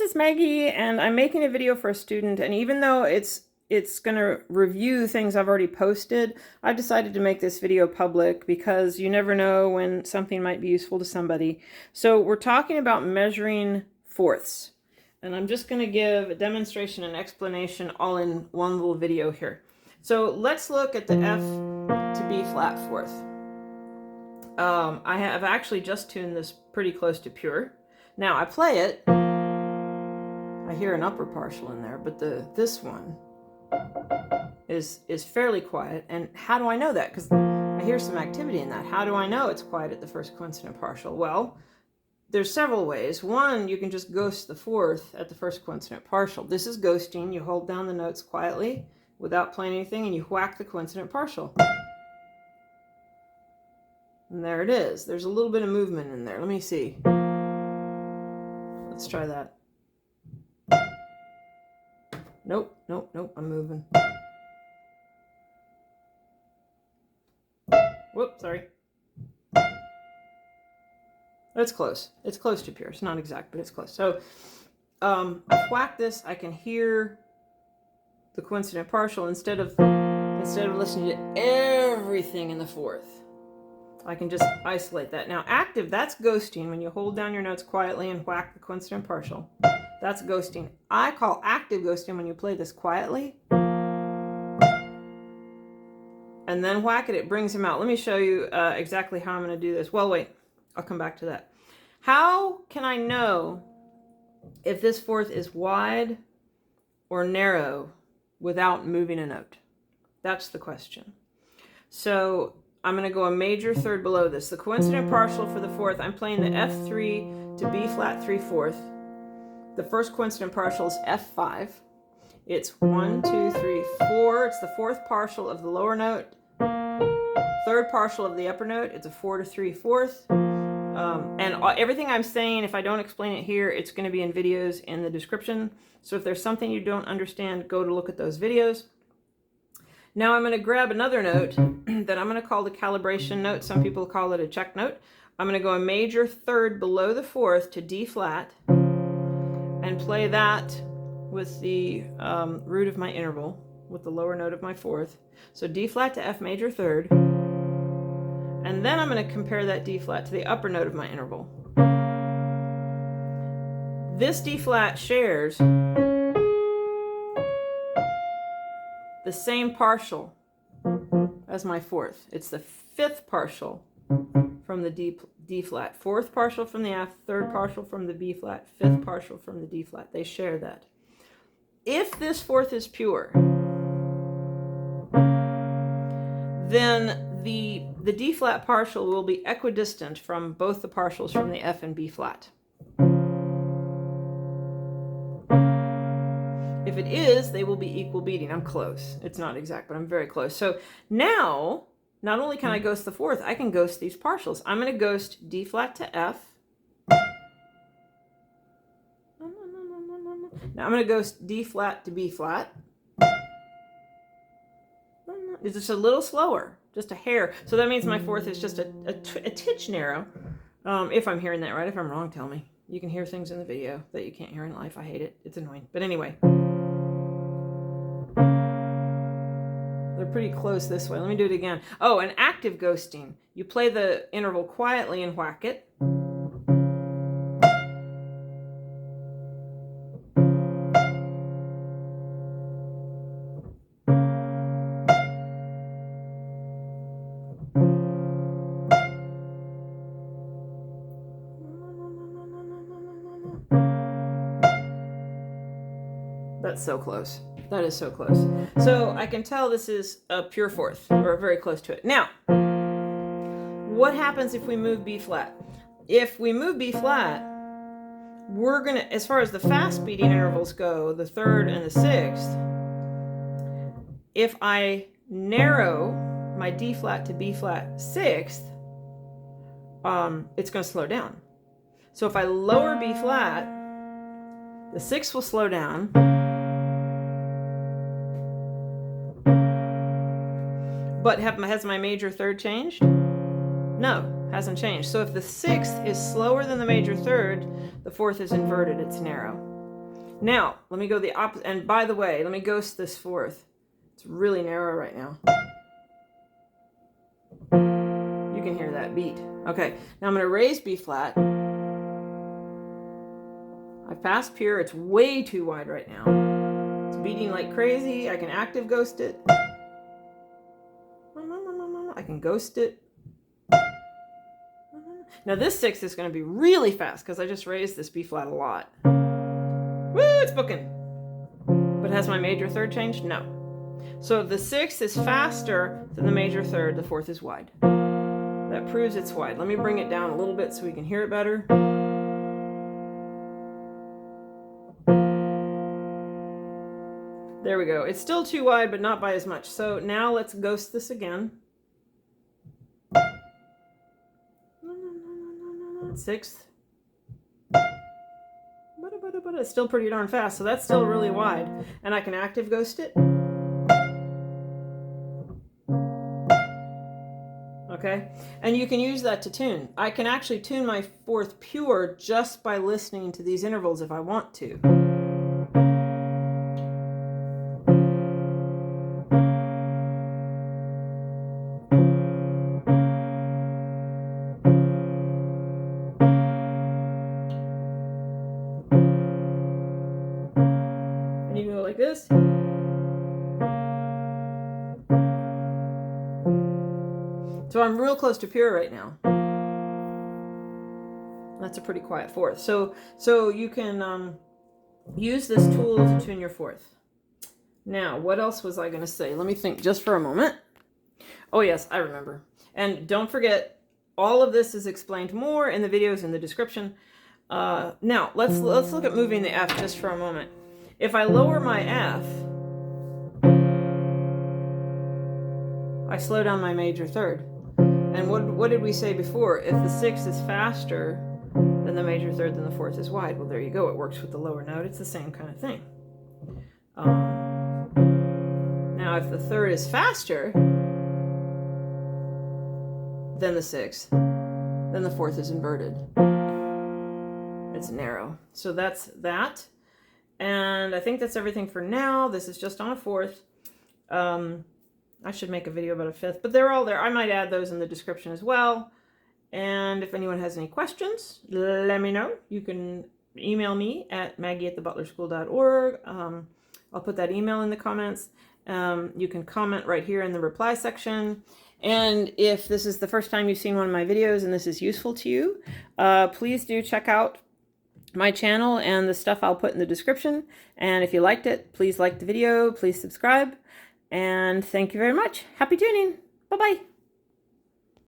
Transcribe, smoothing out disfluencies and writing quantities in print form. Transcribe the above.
it's Maggie, and I'm making a video for a student, and even though it's going to review things I've already posted, I've decided to make this video public because you never know when something might be useful to somebody. So we're talking about measuring fourths, and I'm just going to give a demonstration and explanation all in one little video here. So let's look at the F to B flat fourth. I have actually just tuned this pretty close to pure. Now I play it, I hear an upper partial in there, but this one is fairly quiet. And how do I know that? Because I hear some activity in that. How do I know it's quiet at the first coincident partial? Well, there's several ways. One, you can just ghost the fourth at the first coincident partial. This is ghosting. You hold down the notes quietly without playing anything, and you whack the coincident partial. And there it is. There's a little bit of movement in there. Let me see. Let's try that. Nope, nope, nope, I'm moving. Whoop, sorry. It's close. It's close to pure. It's not exact, but it's close. So I whack this, I can hear the coincident partial instead of listening to everything in the fourth. I can just isolate that. Now active, that's ghosting. When you hold down your notes quietly and whack the coincident partial, that's ghosting. I call active ghosting when you play this quietly and then whack it, it brings them out. Let me show you exactly how I'm going to do this. Well, wait, I'll come back to that. How can I know if this fourth is wide or narrow without moving a note? That's the question. So I'm going to go a major third below this. The coincident partial for the fourth, I'm playing the F3 to B flat 3/4. The first coincident partial is F5. It's 1, 2, 3, 4. It's the fourth partial of the lower note. Third partial of the upper note. It's a 4 to 3/4. And everything I'm saying, if I don't explain it here, it's going to be in videos in the description. So if there's something you don't understand, go to look at those videos. Now I'm going to grab another note that I'm going to call the calibration note. Some people call it a check note. I'm going to go a major third below the fourth to D flat and play that with the root of my interval, with the lower note of my fourth. So D flat to F major third. And then I'm going to compare that D flat to the upper note of my interval. This D flat shares the same partial as my fourth. It's the fifth partial from the D flat, fourth partial from the F, third partial from the B flat, fifth partial from the D flat. They share that. If this fourth is pure, then the D flat partial will be equidistant from both the partials from the F and B flat. If it is, they will be equal beating. I'm close. It's not exact, but I'm very close. So now, not only can I ghost the fourth, I can ghost these partials. I'm going to ghost D flat to F. Now I'm going to ghost D flat to B flat. It's just a little slower, just a hair. So that means my fourth is just a titch narrow. If I'm hearing that right. If I'm wrong, tell me. You can hear things in the video that you can't hear in life. I hate it. It's annoying. But anyway. They're pretty close this way. Let me do it again. Oh, and active ghosting. You play the interval quietly and whack it. That's so close. That is so close. So I can tell this is a pure fourth, or very close to it. Now, what happens if we move B flat? If we move B flat, we're going to, as far as the fast beating intervals go, the third and the sixth, if I narrow my D flat to B flat sixth, it's going to slow down. So if I lower B flat, the sixth will slow down. But has my major third changed? No, hasn't changed. So if the sixth is slower than the major third, the fourth is inverted, it's narrow. Now, let me go the opposite. And by the way, let me ghost this fourth. It's really narrow right now. You can hear that beat. Okay, now I'm going to raise B flat. I've passed pure. It's way too wide right now. It's beating like crazy. I can active ghost it. I can ghost it. Now this 6 is going to be really fast because I just raised this B flat a lot. Woo, it's booking. But has my major third changed? No. So the 6 is faster than the major third. The 4th is wide. That proves it's wide. Let me bring it down a little bit so we can hear it better. There we go. It's still too wide, but not by as much. So now let's ghost this again. 6th. But it's still pretty darn fast, so that's still really wide. And I can active ghost it. Okay, and you can use that to tune. I can actually tune my 4th pure just by listening to these intervals if I want to. And you can go like this. So I'm real close to pure right now. That's a pretty quiet 4th. So you can use this tool to tune your 4th. Now, what else was I going to say? Let me think just for a moment. Oh yes, I remember. And don't forget, all of this is explained more in the videos in the description. Now, let's look at moving the F just for a moment. If I lower my F, I slow down my major third. And what did we say before? If the 6 is faster than the major third, then the 4th is wide. Well, there you go. It works with the lower note. It's the same kind of thing. Now, if the 3rd is faster than the 6th, then the 4th is inverted. It's narrow. So that's that. And I think that's everything for now. This is just on a 4th. I should make a video about a 5th, but they're all there. I might add those in the description as well. And if anyone has any questions, let me know. You can email me at maggie@thebutlerschool.org. I'll put that email in the comments. You can comment right here in the reply section. And if this is the first time you've seen one of my videos and this is useful to you, please do check out my channel and the stuff I'll put in the description. And if you liked it, please like the video, please subscribe. And thank you very much. Happy tuning. Bye-bye.